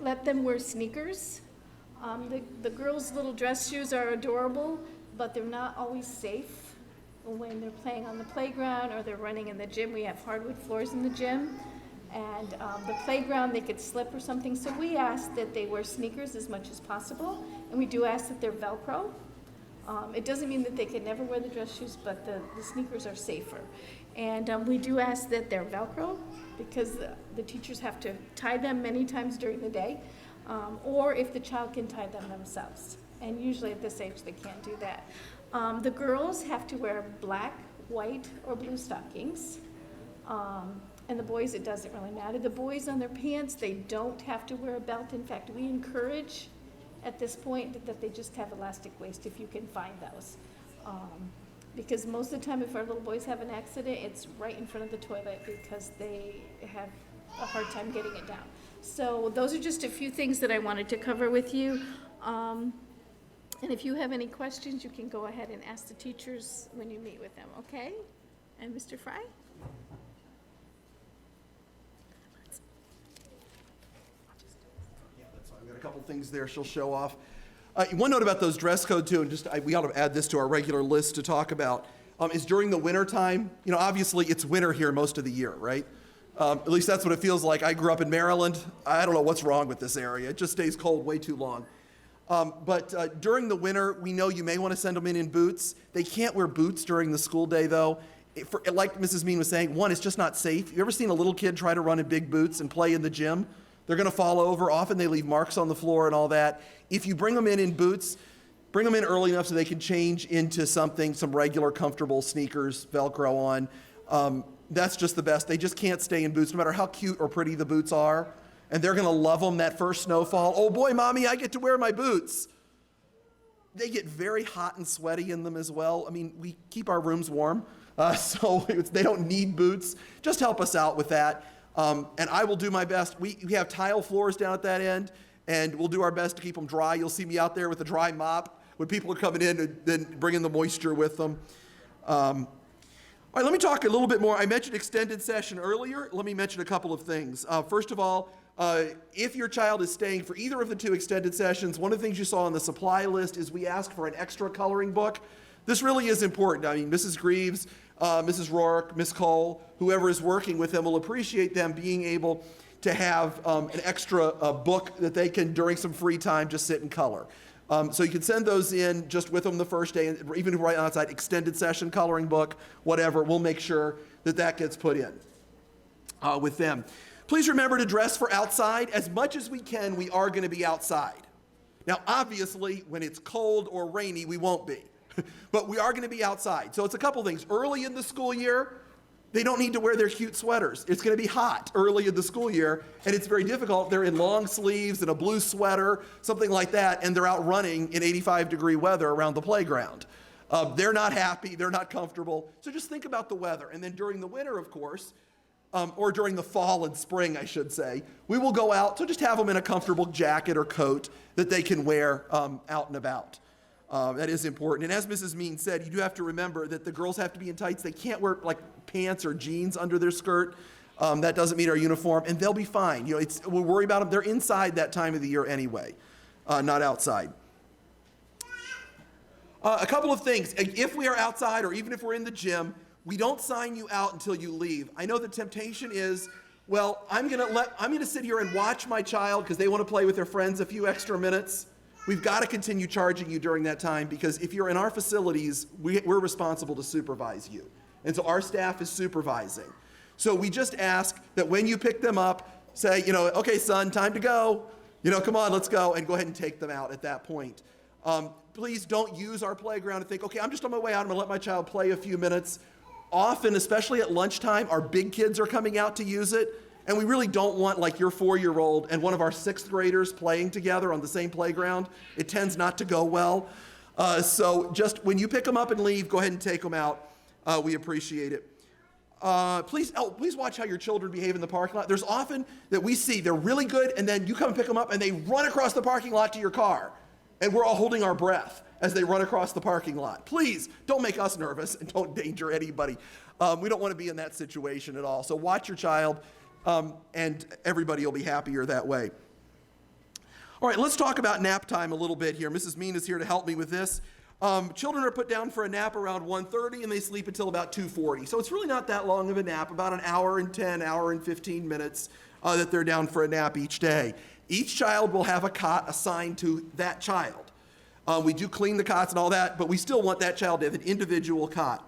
let them wear sneakers. The girls' little dress shoes are adorable, but they're not always safe when they're playing on the playground or they're running in the gym. We have hardwood floors in the gym, and the playground, they could slip or something. So we ask that they wear sneakers as much as possible, and we do ask that they're Velcro. It doesn't mean that they can never wear the dress shoes, but the sneakers are safer. And we do ask that they're Velcro, because the teachers have to tie them many times during the day, or if the child can tie them themselves. And usually at this age, they can't do that. The girls have to wear black, white, or blue stockings. And the boys, it doesn't really matter. The boys on their pants, they don't have to wear a belt. In fact, we encourage at this point that they just have elastic waist if you can find those. Because most of the time, if our little boys have an accident, it's right in front of the toilet because they have a hard time getting it down. So those are just a few things that I wanted to cover with you. And if you have any questions, you can go ahead and ask the teachers when you meet with them, okay? And Mr. Fry? Yeah, that's fine. We've got a couple things there she'll show off. One note about those dress code too, and we ought to add this to our regular list to talk about, is during the winter time. You know, obviously it's winter here most of the year, right? At least that's what it feels like. I grew up in Maryland. I don't know what's wrong with this area. It just stays cold way too long. But during the winter, we know you may want to send them in boots. They can't wear boots during the school day though. Like Mrs. Mean was saying, one, it's just not safe. You ever seen a little kid try to run in big boots and play in the gym? They're going to fall over. Often they leave marks on the floor and all that. If you bring them in boots, bring them in early enough so they can change into some regular comfortable sneakers, Velcro on. That's just the best. They just can't stay in boots no matter how cute or pretty the boots are. And they're going to love them that first snowfall. Oh boy, Mommy, I get to wear my boots. They get very hot and sweaty in them as well. I mean, we keep our rooms warm, so they don't need boots. Just help us out with that. And I will do my best. We have tile floors down at that end, and we'll do our best to keep them dry. You'll see me out there with a dry mop when people are coming in and then bringing the moisture with them. All right, let me talk a little bit more. I mentioned extended session earlier. Let me mention a couple of things. First of all, if your child is staying for either of the two extended sessions, one of the things you saw on the supply list is we ask for an extra coloring book. This really is important. I mean, Mrs. Greaves, Mrs. Rourke, Miss Cole, whoever is working with them will appreciate them being able to have an extra book that they can, during some free time, just sit and color. So you can send those in just with them the first day, and even right outside, extended session coloring book, whatever. We'll make sure that that gets put in with them. Please remember to dress for outside. As much as we can, we are going to be outside. Now, obviously, when it's cold or rainy, we won't be. But we are going to be outside. So it's a couple things. Early in the school year, they don't need to wear their cute sweaters. It's going to be hot early in the school year, and it's very difficult. They're in long sleeves and a blue sweater, something like that, and they're out running in 85-degree weather around the playground. They're not happy. They're not comfortable. So just think about the weather. And then during the winter, of course, or during the fall and spring, I should say, we will go out. So just have them in a comfortable jacket or coat that they can wear out and about. That is important. And as Mrs. Mean said, you do have to remember that the girls have to be in tights. They can't wear like pants or jeans under their skirt. That doesn't meet our uniform, and they'll be fine. You know, we'll worry about them. They're inside that time of the year anyway, not outside. A couple of things. If we are outside or even if we're in the gym, we don't sign you out until you leave. I know the temptation is, well, I'm gonna sit here and watch my child because they want to play with their friends a few extra minutes. We've got to continue charging you during that time because if you're in our facilities, we're responsible to supervise you. And so our staff is supervising. So we just ask that when you pick them up, say, okay, son, time to go. Come on, let's go, and go ahead and take them out at that point. Please don't use our playground and think, okay, I'm just on my way out. I'm going to let my child play a few minutes. Often, especially at lunchtime, our big kids are coming out to use it. And we really don't want like your 4-year-old and one of our 6th graders playing together on the same playground. It tends not to go well. So just when you pick them up and leave, go ahead and take them out. We appreciate it. Please watch how your children behave in the parking lot. There's often that we see they're really good, and then you come and pick them up, and they run across the parking lot to your car. And we're all holding our breath as they run across the parking lot. Please don't make us nervous and don't endanger anybody. We don't want to be in that situation at all. So watch your child. And everybody will be happier that way. All right, let's talk about nap time a little bit here. Mrs. Mean is here to help me with this. Children are put down for a nap around 1:30 and they sleep until about 2:40. So it's really not that long of a nap, about an hour and 10, hour and 15 minutes that they're down for a nap each day. Each child will have a cot assigned to that child. We do clean the cots and all that, but we still want that child to have an individual cot.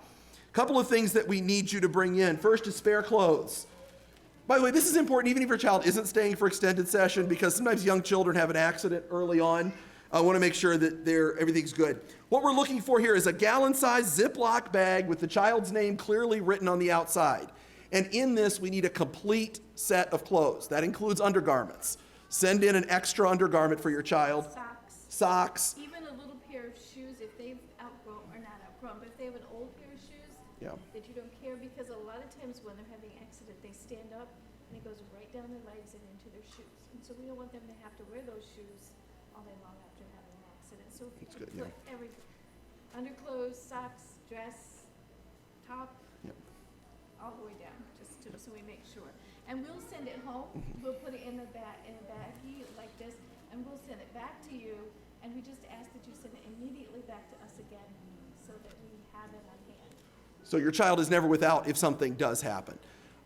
A couple of things that we need you to bring in. First is spare clothes. By the way, this is important even if your child isn't staying for extended session, because sometimes young children have an accident early on. I want to make sure that everything's good. What we're looking for here is a gallon-sized Ziploc bag with the child's name clearly written on the outside. And in this, we need a complete set of clothes. That includes undergarments. Send in an extra undergarment for your child. Socks. Even a little pair of shoes if they've outgrown, or not outgrown, but if they have an old pair of shoes that you don't care, because a lot of times when they're having an accident, they stand up and it goes right down their legs and into their shoes. And so we don't want them to have to wear those shoes all day long after having an accident. So if you That's can good, put everything, underclothes, socks, dress, top, all the way down, just to, so we make sure. And we'll send it home. We'll put it in a baggie like this, and we'll send it back to you. And we just ask that you send it immediately back to us again, so that we have it on hand. So your child is never without if something does happen.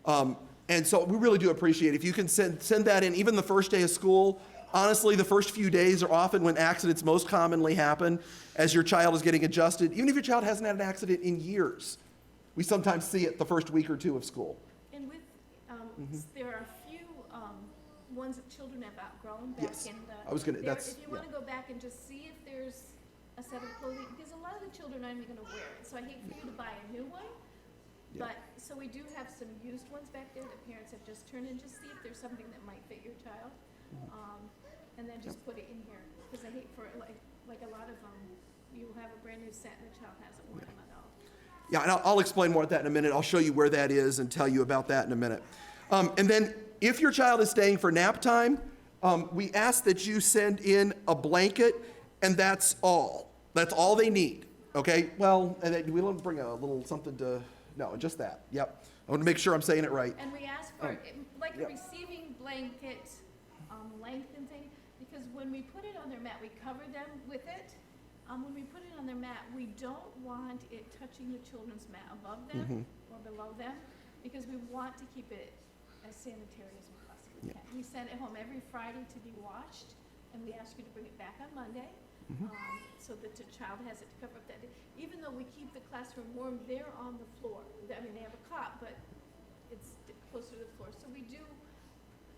And so we really do appreciate it. If you can send that in, even the first day of school. Honestly, the first few days are often when accidents most commonly happen as your child is getting adjusted. Even if your child hasn't had an accident in years, we sometimes see it the first week or two of school. And with, there are a few ones that children have outgrown back Yes. in the. I was gonna- that's- If you want to go back and just see if there's a set of clothing, because a lot of the children aren't even going to wear it. So I hate for you to buy a new one. Yeah. But, so we do have some used ones back there that parents have just turned in, just see if there's something that might fit your child. And then just put it in here, because I hate for, like a lot of them, you have a brand new set and the child hasn't worn them at all. Yeah, and I'll explain more of that in a minute. I'll show you where that is and tell you about that in a minute. And then if your child is staying for nap time, we ask that you send in a blanket, and that's all. That's all they need, okay? Well, and then we don't bring a little something to, no, just that, yep. I want to make sure I'm saying it right. And we ask for, like a yep. receiving blanket length and thing, because when we put it on their mat, we cover them with it. When we put it on their mat, we don't want it touching the children's mat above them or below them, because we want to keep it as sanitary as we possibly can. We send it home every Friday to be washed, and we ask you to bring it back on Monday, so that the child has it to cover up that day. Even though we keep the classroom warm, they're on the floor. I mean, they have a cot, but it's closer to the floor. So we do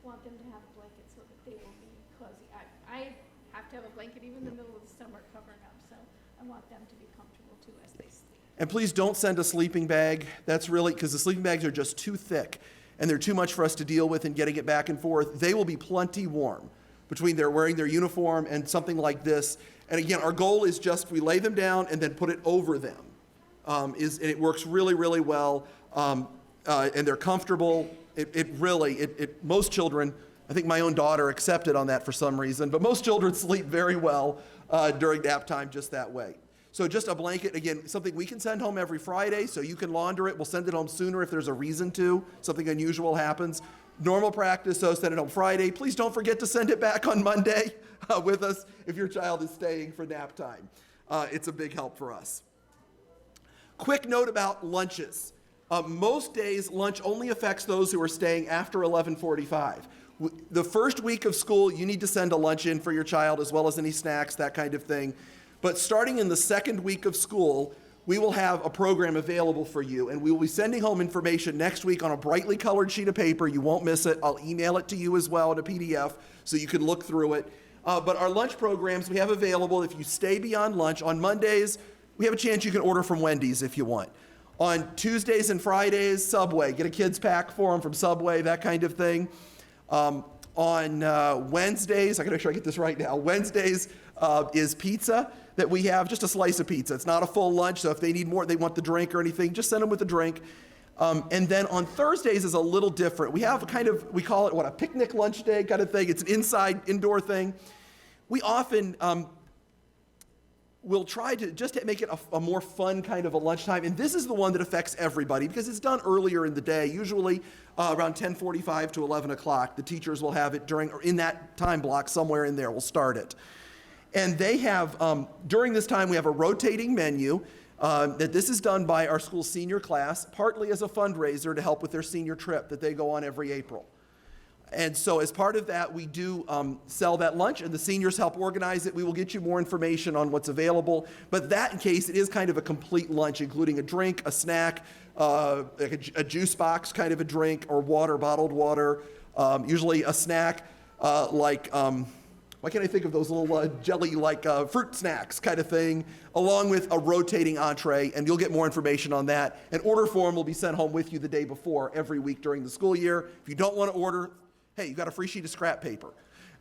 want them to have a blanket so that they will be cozy. I have to have a blanket even in the middle of the summer covering up, so I want them to be comfortable too as they sleep. And please don't send a sleeping bag. That's really, because the sleeping bags are just too thick, and they're too much for us to deal with in getting it back and forth. They will be plenty warm between their wearing their uniform and something like this. And again, our goal is just we lay them down and then put it over them. And it works really, really well, and they're comfortable. Most children, I think my own daughter accepted on that for some reason, but most children sleep very well during nap time just that way. So just a blanket, again, something we can send home every Friday, so you can launder it. We'll send it home sooner if there's a reason to, something unusual happens. Normal practice, so send it home Friday. Please don't forget to send it back on Monday with us if your child is staying for nap time. It's a big help for us. Quick note about lunches. Most days, lunch only affects those who are staying after 11:45. The first week of school, you need to send a lunch in for your child, as well as any snacks, that kind of thing. But starting in the second week of school, we will have a program available for you, and we will be sending home information next week on a brightly colored sheet of paper. You won't miss it. I'll email it to you as well in a PDF so you can look through it. But our lunch programs we have available if you stay beyond lunch. On Mondays, we have a chance you can order from Wendy's if you want. On Tuesdays and Fridays, Subway. Get a kid's pack for them from Subway, that kind of thing. On Wednesdays, I gotta make sure I get this right now. Wednesdays is pizza that we have, just a slice of pizza. It's not a full lunch, so if they need more, they want the drink or anything, just send them with the drink. And then on Thursdays is a little different. We have we call it a picnic lunch day kind of thing. It's an indoor thing. We often, we'll try to just to make it a more fun kind of a lunchtime. And this is the one that affects everybody because it's done earlier in the day, usually around 10:45 to 11 o'clock. The teachers will have it in that time block somewhere in there. We'll start it. And they have, during this time, we have a rotating menu. That this is done by our school senior class, partly as a fundraiser to help with their senior trip that they go on every April. And so as part of that, we do sell that lunch, and the seniors help organize it. We will get you more information on what's available. But that in case, it is kind of a complete lunch, including a drink, a snack, like a juice box kind of a drink, or water, bottled water, usually a snack why can't I think of those little jelly-like fruit snacks kind of thing, along with a rotating entree, and you'll get more information on that. An order form will be sent home with you the day before every week during the school year. If you don't want to order, hey, you've got a free sheet of scrap paper.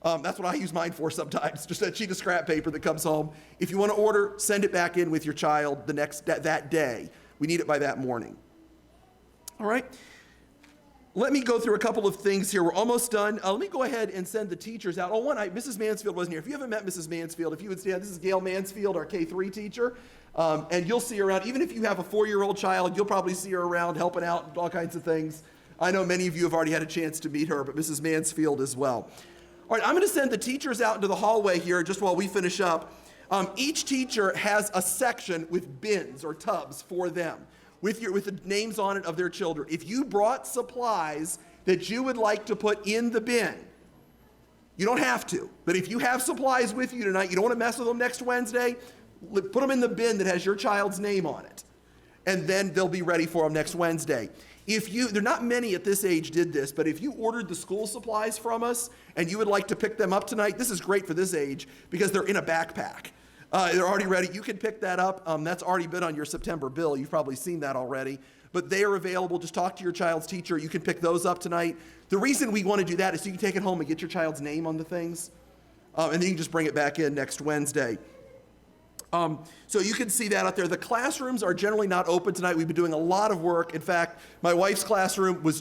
That's what I use mine for sometimes, just a sheet of scrap paper that comes home. If you want to order, send it back in with your child that day. We need it by that morning. All right? Let me go through a couple of things here. We're almost done. Let me go ahead and send the teachers out. Mrs. Mansfield wasn't here. If you haven't met Mrs. Mansfield, if you would stand, this is Gail Mansfield, our K-3 teacher, and you'll see her around. Even if you have a 4-year-old child, you'll probably see her around helping out and all kinds of things. I know many of you have already had a chance to meet her, but Mrs. Mansfield as well. All right, I'm going to send the teachers out into the hallway here just while we finish up. Each teacher has a section with bins or tubs for them, with the names on it of their children. If you brought supplies that you would like to put in the bin, you don't have to, but if you have supplies with you tonight, you don't want to mess with them next Wednesday, put them in the bin that has your child's name on it, and then they'll be ready for them next Wednesday. There are not many at this age did this, but if you ordered the school supplies from us and you would like to pick them up tonight, this is great for this age because they're in a backpack. They're already ready. You can pick that up. That's already been on your September bill. You've probably seen that already. But they are available. Just talk to your child's teacher. You can pick those up tonight. The reason we want to do that is so you can take it home and get your child's name on the things. And then you can just bring it back in next Wednesday. So you can see that out there. The classrooms are generally not open tonight. We've been doing a lot of work. In fact, my wife's classroom the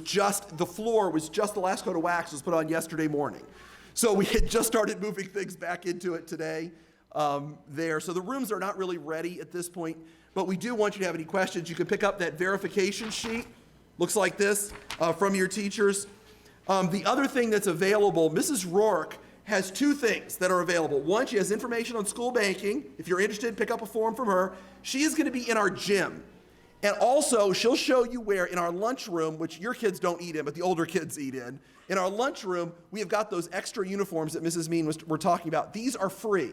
last coat of wax was put on yesterday morning. So we had just started moving things back into it today. So the rooms are not really ready at this point, but we do want you to have any questions. You can pick up that verification sheet, looks like this, from your teachers. The other thing that's available, Mrs. Rourke has 2 things that are available. One, she has information on school banking. If you're interested, pick up a form from her. She is going to be in our gym. And also, she'll show you where in our lunchroom, which your kids don't eat in, but the older kids eat in our lunchroom, we have got those extra uniforms that Mrs. Mean were talking about. These are free.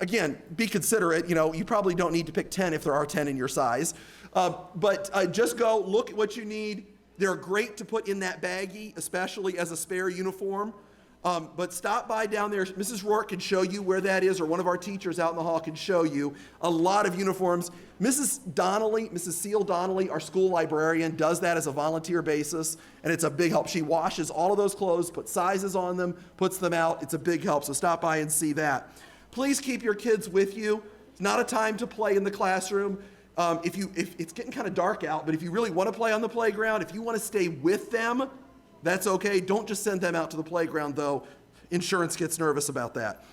Again, be considerate. You probably don't need to pick 10 if there are 10 in your size. But just go, look at what you need. They're great to put in that baggie, especially as a spare uniform. But stop by down there. Mrs. Rourke can show you where that is, or one of our teachers out in the hall can show you a lot of uniforms. Mrs. Seal Donnelly, our school librarian, does that as a volunteer basis, and it's a big help. She washes all of those clothes, puts sizes on them, puts them out. It's a big help, so stop by and see that. Please keep your kids with you. It's not a time to play in the classroom. If it's getting kind of dark out, but if you really want to play on the playground, if you want to stay with them, that's okay. Don't just send them out to the playground, though. Insurance gets nervous about that.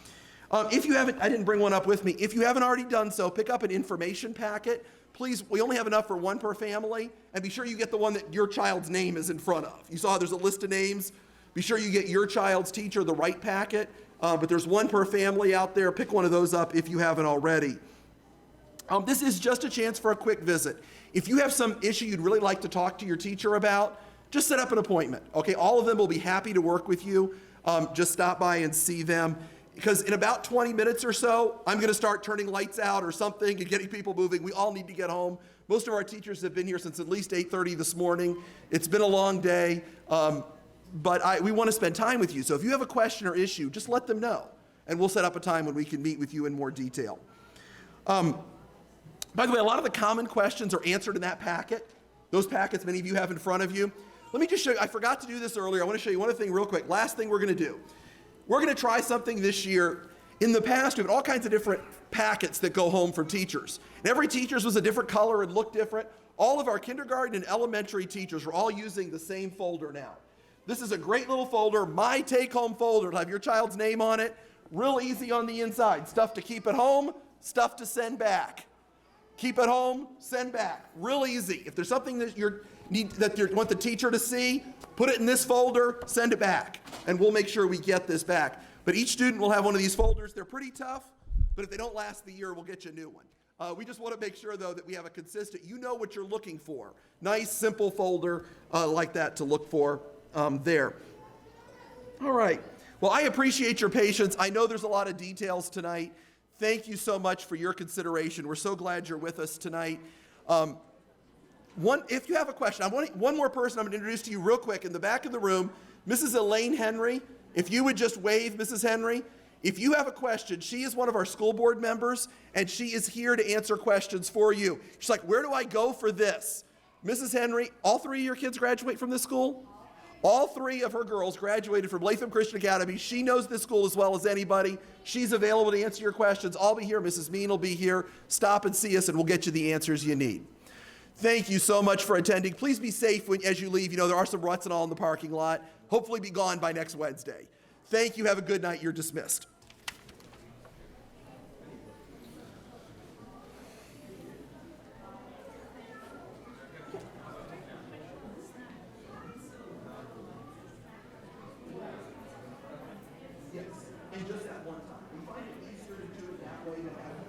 I didn't bring one up with me. If you haven't already done so, pick up an information packet. Please, we only have enough for one per family, and be sure you get the one that your child's name is in front of. You saw there's a list of names. Be sure you get your child's teacher the right packet, but there's one per family out there. Pick one of those up if you haven't already. This is just a chance for a quick visit. If you have some issue you'd really like to talk to your teacher about, just set up an appointment, okay? All of them will be happy to work with you. Just stop by and see them. Because in about 20 minutes or so, I'm going to start turning lights out or something and getting people moving. We all need to get home. Most of our teachers have been here since at least 8:30 this morning. It's been a long day, but we want to spend time with you. So if you have a question or issue, just let them know, and we'll set up a time when we can meet with you in more detail. By the way, a lot of the common questions are answered in that packet. Those packets many of you have in front of you. Let me just show you, I forgot to do this earlier. I want to show you one thing real quick. Last thing we're going to do. We're going to try something this year. In the past, we had all kinds of different packets that go home from teachers. And every teacher's was a different color and looked different. All of our kindergarten and elementary teachers are all using the same folder now. This is a great little folder, my take-home folder. It'll have your child's name on it. Real easy on the inside. Stuff to keep at home, stuff to send back. Keep it home, send back. Real easy. If there's something that you want the teacher to see, put it in this folder, send it back, and we'll make sure we get this back. But each student will have one of these folders. They're pretty tough, but if they don't last the year, we'll get you a new one. We just want to make sure, though, that we have a consistent, you know what you're looking for. Nice, simple folder like that to look for there. All right. Well, I appreciate your patience. I know there's a lot of details tonight. Thank you so much for your consideration. We're so glad you're with us tonight. If you have a question, one more person I'm going to introduce to you real quick. In the back of the room, Mrs. Elaine Henry. If you would just wave, Mrs. Henry. If you have a question, she is one of our school board members, and she is here to answer questions for you. She's like, where do I go for this? Mrs. Henry, all 3 of your kids graduate from this school? All 3 of her girls graduated from Latham Christian Academy. She knows this school as well as anybody. She's available to answer your questions. I'll be here. Mrs. Mean will be here. Stop and see us, and we'll get you the answers you need. Thank you so much for attending. Please be safe as you leave. You know, there are some ruts and all in the parking lot. Hopefully be gone by next Wednesday. Thank you. Have a good night. You're dismissed. Yes, and just that one time. We find it easier to do it that way than have